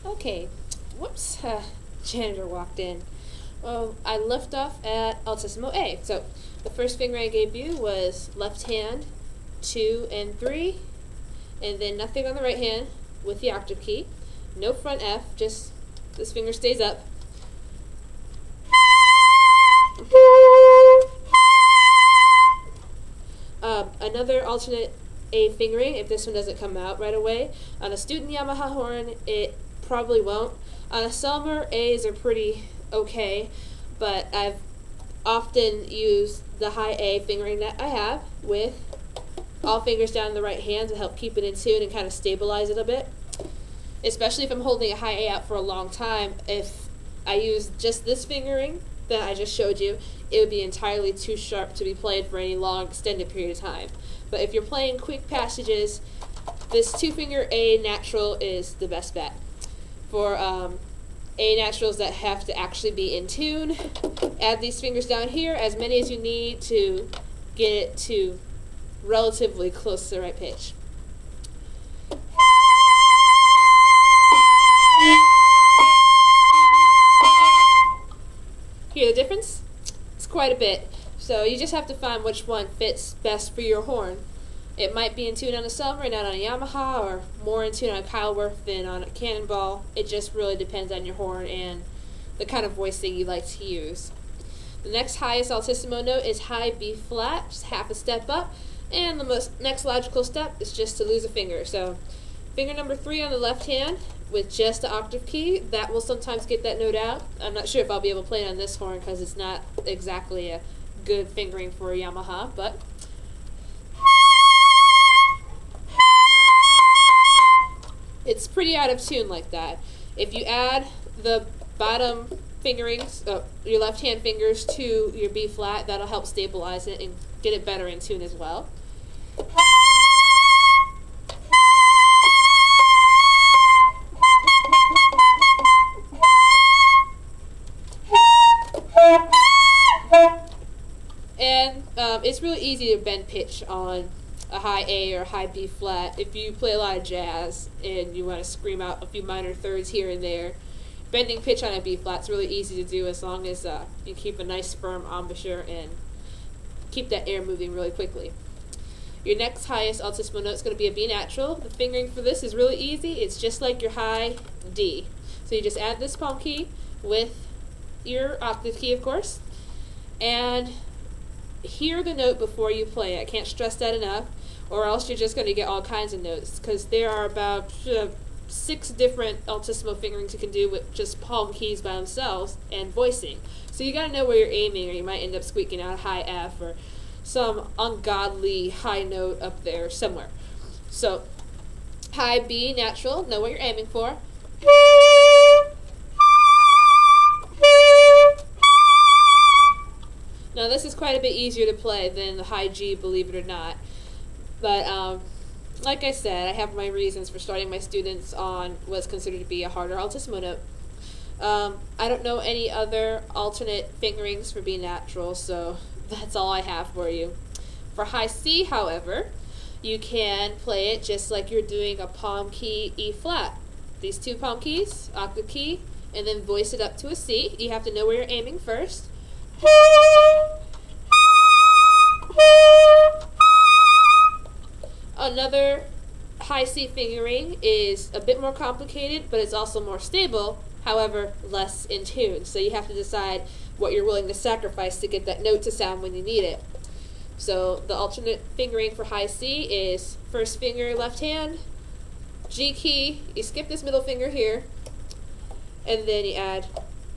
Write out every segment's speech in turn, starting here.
Okay, whoops, janitor walked in. Well, I left off at altissimo A. So the first finger I gave you was left hand, 2 and 3, and then nothing on the right hand with the octave key. No front F, just this finger stays up. Another alternate A fingering, if this one doesn't come out right away. On a student Yamaha horn, it probably won't. On a Selmer, A's are pretty okay, but I've often used the high A fingering that I have with all fingers down in the right hand to help keep it in tune and kind of stabilize it a bit. Especially if I'm holding a high A out for a long time, if I use just this fingering that I just showed you, it would be entirely too sharp to be played for any long extended period of time. But if you're playing quick passages, this 2-finger A natural is the best bet. For A naturals that have to actually be in tune, add these fingers down here, as many as you need to get it to relatively close to the right pitch. Hear the difference? It's quite a bit. So you just have to find which one fits best for your horn. It might be in tune on a Selmer and not on a Yamaha, or more in tune on a Kyleworth than on a Cannonball. It just really depends on your horn and the kind of voicing you like to use. The next highest altissimo note is high B flat, just half a step up, and the next logical step is just to lose a finger. So finger number 3 on the left hand with just the octave key, that will sometimes get that note out. I'm not sure if I'll be able to play it on this horn because it's not exactly a good fingering for a Yamaha, but it's pretty out of tune like that. If you add the bottom fingerings, your left hand fingers to your B flat, that'll help stabilize it and get it better in tune as well. And it's really easy to bend pitch on a high A or a high B flat. If you play a lot of jazz and you want to scream out a few minor thirds here and there, bending pitch on a B flat is really easy to do as long as you keep a nice firm embouchure and keep that air moving really quickly. Your next highest altissimo note is going to be a B natural. The fingering for this is really easy. It's just like your high D. So you just add this palm key with your octave key, of course, and hear the note before you play it. I can't stress that enough, or else you're just going to get all kinds of notes, because there are about 6 different altissimo fingerings you can do with just palm keys by themselves and voicing. So you got to know where you're aiming, or you might end up squeaking out a high F or some ungodly high note up there somewhere. So high B natural, know what you're aiming for. Now this is quite a bit easier to play than the high G, believe it or not. But like I said, I have my reasons for starting my students on what's considered to be a harder altissimo note. I don't know any other alternate fingerings for B natural, so that's all I have for you. For high C, however, you can play it just like you're doing a palm key E flat. These 2 palm keys, octave key, and then voice it up to a C. You have to know where you're aiming first. Another high C fingering is a bit more complicated, but it's also more stable, however less in tune. So you have to decide what you're willing to sacrifice to get that note to sound when you need it. So the alternate fingering for high C is first finger left hand, G key, you skip this middle finger here, and then you add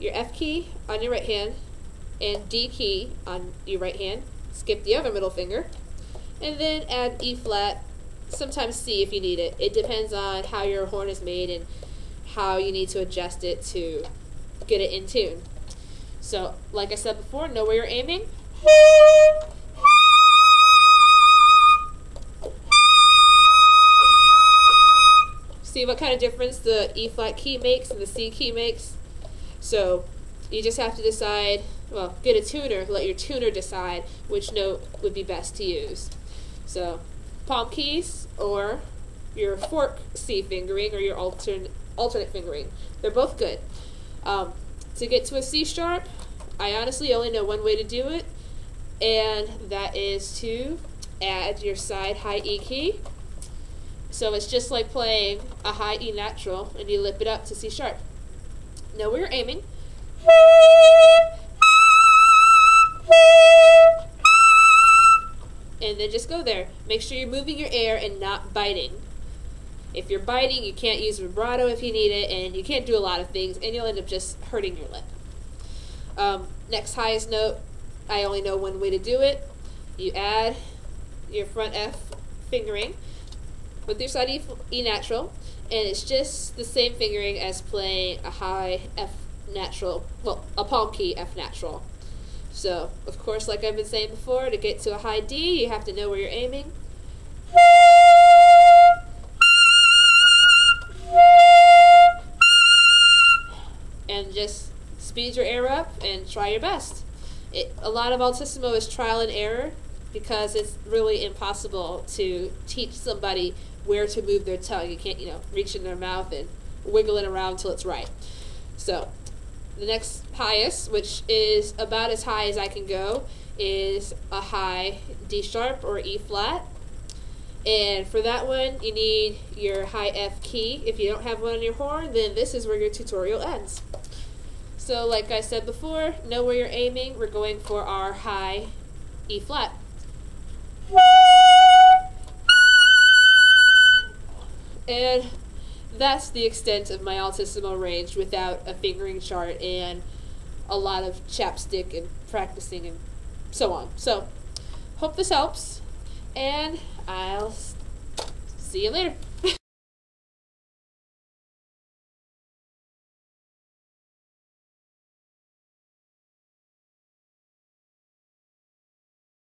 your F key on your right hand and D key on your right hand, skip the other middle finger, and then add E flat, sometimes C if you need it. It depends on how your horn is made and how you need to adjust it to get it in tune. So, like I said before, know where you're aiming. See what kind of difference the E flat key makes and the C key makes? So, you just have to decide, well, get a tuner, let your tuner decide which note would be best to use. So, palm keys or your fork C fingering or your alternate alternate fingering. They're both good. To get to a C sharp, I honestly only know one way to do it, and that is to add your side high E key. So it's just like playing a high E natural, and you lip it up to C sharp. Know where you're aiming. And then just go there. Make sure you're moving your air and not biting. If you're biting, you can't use vibrato if you need it, and you can't do a lot of things, and you'll end up just hurting your lip. Next highest note, I only know one way to do it. You add your front F fingering with your side E natural, and it's just the same fingering as playing a high F natural, well, a palm key F natural. So, of course, like I've been saying before, to get to a high D, you have to know where you're aiming. And just speed your air up and try your best. A lot of altissimo is trial and error, because it's really impossible to teach somebody where to move their tongue. You can't, reach in their mouth and wiggle it around till it's right. So, the next highest, which is about as high as I can go, is a high D sharp or E flat. And for that one, you need your high F key. If you don't have one on your horn, then this is where your tutorial ends. So like I said before, know where you're aiming. We're going for our high E flat. And that's the extent of my altissimo range without a fingering chart and a lot of chapstick and practicing and so on. So, hope this helps, and I'll see you later.